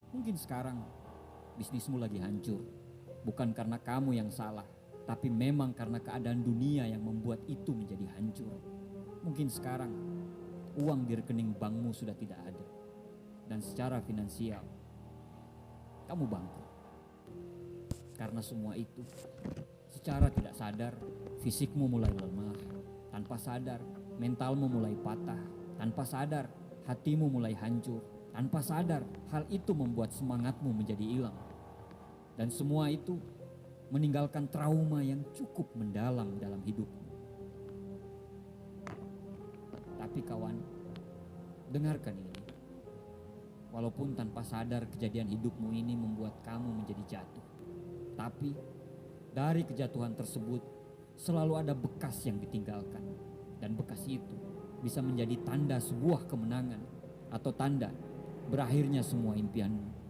Mungkin sekarang bisnismu lagi hancur, bukan karena kamu yang salah, tapi memang karena keadaan dunia yang membuat itu menjadi hancur. Mungkin sekarang uang di rekening bankmu sudah tidak ada, dan secara finansial kamu bangkrut. Karena semua itu, secara tidak sadar fisikmu mulai lemah, tanpa sadar mentalmu mulai patah, tanpa sadar hatimu mulai hancur, tanpa sadar hal itu membuat semangatmu menjadi hilang. Dan semua itu meninggalkan trauma yang cukup mendalam dalam hidupmu. Tapi kawan, dengarkan ini. Walaupun tanpa sadar kejadian hidupmu ini membuat kamu menjadi jatuh, tapi dari kejatuhan tersebut selalu ada bekas yang ditinggalkan. Dan bekas itu bisa menjadi tanda sebuah kemenangan atau tanda berakhirnya semua impianmu.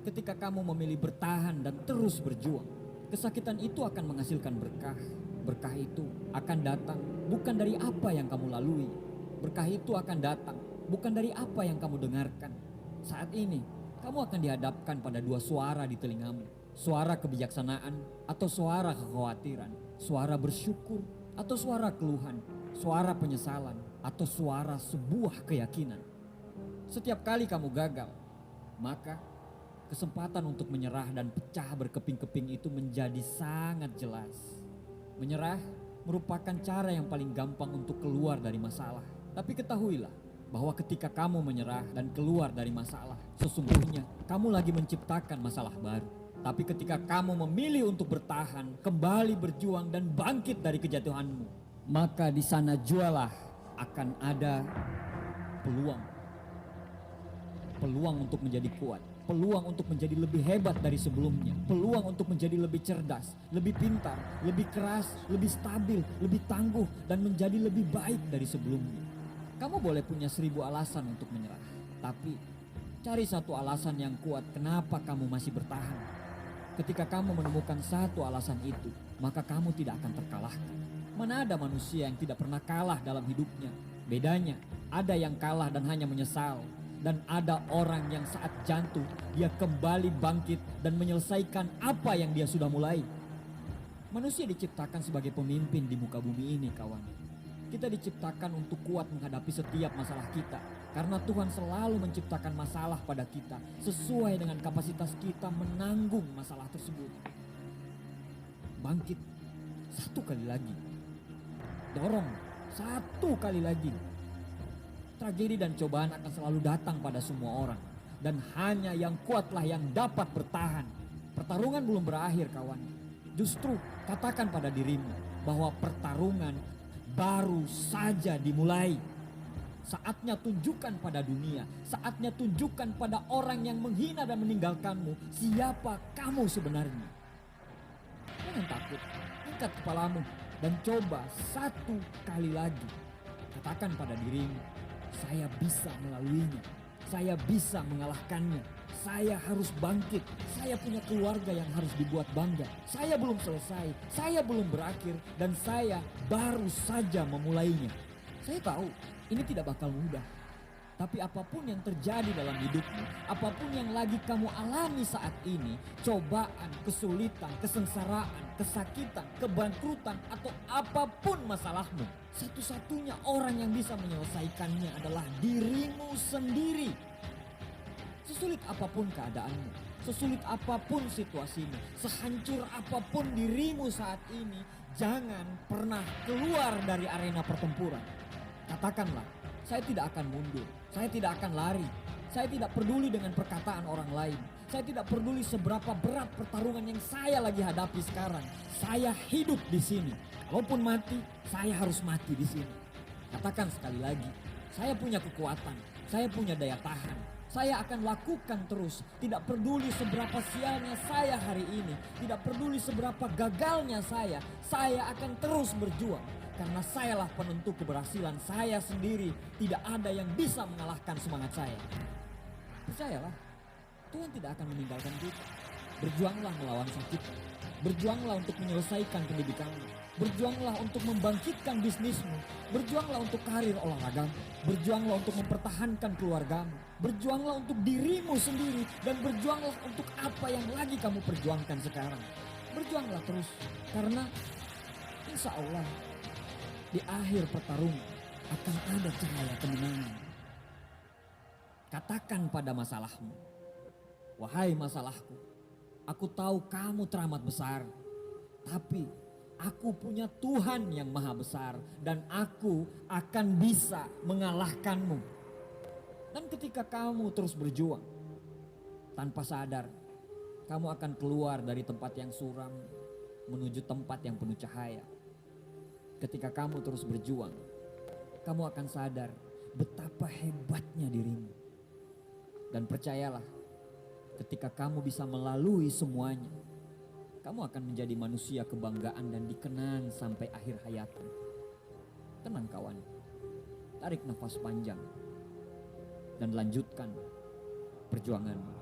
Ketika kamu memilih bertahan dan terus berjuang, kesakitan itu akan menghasilkan berkah. Berkah itu akan datang bukan dari apa yang kamu lalui. Berkah itu akan datang bukan dari apa yang kamu dengarkan. Saat ini, kamu akan dihadapkan pada dua suara di telingamu. Suara kebijaksanaan atau suara kekhawatiran. Suara bersyukur atau suara keluhan. Suara penyesalan atau suara sebuah keyakinan. Setiap kali kamu gagal, maka kesempatan untuk menyerah dan pecah berkeping-keping itu menjadi sangat jelas. Menyerah merupakan cara yang paling gampang untuk keluar dari masalah. Tapi ketahuilah bahwa ketika kamu menyerah dan keluar dari masalah, sesungguhnya kamu lagi menciptakan masalah baru. Tapi ketika kamu memilih untuk bertahan, kembali berjuang dan bangkit dari kejatuhanmu, maka di sana jualah akan ada peluang. Peluang untuk menjadi kuat, peluang untuk menjadi lebih hebat dari sebelumnya, peluang untuk menjadi lebih cerdas, lebih pintar, lebih keras, lebih stabil, lebih tangguh, dan menjadi lebih baik dari sebelumnya. Kamu boleh punya 1000 alasan untuk menyerah, tapi cari satu alasan yang kuat kenapa kamu masih bertahan. Ketika kamu menemukan satu alasan itu, maka kamu tidak akan terkalahkan. Mana ada manusia yang tidak pernah kalah dalam hidupnya? Bedanya, ada yang kalah dan hanya menyesal. Dan ada orang yang saat jatuh, dia kembali bangkit dan menyelesaikan apa yang dia sudah mulai. Manusia diciptakan sebagai pemimpin di muka bumi ini, kawan. Kita diciptakan untuk kuat menghadapi setiap masalah kita. Karena Tuhan selalu menciptakan masalah pada kita sesuai dengan kapasitas kita menanggung masalah tersebut. Bangkit satu kali lagi. Dorong satu kali lagi. Tragedi dan cobaan akan selalu datang pada semua orang. Dan hanya yang kuatlah yang dapat bertahan. Pertarungan belum berakhir, kawan. Justru katakan pada dirimu bahwa pertarungan baru saja dimulai. Saatnya tunjukkan pada dunia, saatnya tunjukkan pada orang yang menghina dan meninggalkanmu siapa kamu sebenarnya. Jangan takut, angkat kepalamu dan coba satu kali lagi. Katakan pada dirimu, saya bisa melaluinya, saya bisa mengalahkannya, saya harus bangkit, saya punya keluarga yang harus dibuat bangga, saya belum selesai, saya belum berakhir, dan saya baru saja memulainya. Saya tahu ini tidak bakal mudah. Tapi apapun yang terjadi dalam hidupmu, apapun yang lagi kamu alami saat ini, cobaan, kesulitan, kesengsaraan, kesakitan, kebangkrutan, atau apapun masalahmu, satu-satunya orang yang bisa menyelesaikannya adalah dirimu sendiri. Sesulit apapun keadaanmu, sesulit apapun situasimu, sehancur apapun dirimu saat ini, jangan pernah keluar dari arena pertempuran. Katakanlah, saya tidak akan mundur, saya tidak akan lari, saya tidak peduli dengan perkataan orang lain, saya tidak peduli seberapa berat pertarungan yang saya lagi hadapi sekarang. Saya hidup di sini, kalaupun mati, saya harus mati di sini. Katakan sekali lagi, saya punya kekuatan, saya punya daya tahan, saya akan lakukan terus, tidak peduli seberapa sialnya saya hari ini, tidak peduli seberapa gagalnya saya akan terus berjuang. Karena sayalah penentu keberhasilan saya sendiri. Tidak ada yang bisa mengalahkan semangat saya. Percayalah, Tuhan tidak akan meninggalkan kita. Berjuanglah melawan sakit. Berjuanglah untuk menyelesaikan pendidikanmu. Berjuanglah untuk membangkitkan bisnismu. Berjuanglah untuk karir olahragamu. Berjuanglah untuk mempertahankan keluargamu. Berjuanglah untuk dirimu sendiri. Dan berjuanglah untuk apa yang lagi kamu perjuangkan sekarang. Berjuanglah terus. Karena insya Allah di akhir pertarungan akan ada cahaya kemenangan. Katakan pada masalahmu, wahai masalahku, aku tahu kamu teramat besar, tapi aku punya Tuhan yang maha besar dan aku akan bisa mengalahkanmu. Dan ketika kamu terus berjuang, tanpa sadar, kamu akan keluar dari tempat yang suram menuju tempat yang penuh cahaya. Ketika kamu terus berjuang, kamu akan sadar betapa hebatnya dirimu. Dan percayalah, ketika kamu bisa melalui semuanya, kamu akan menjadi manusia kebanggaan dan dikenang sampai akhir hayatmu. Tenang kawan, tarik nafas panjang dan lanjutkan perjuanganmu.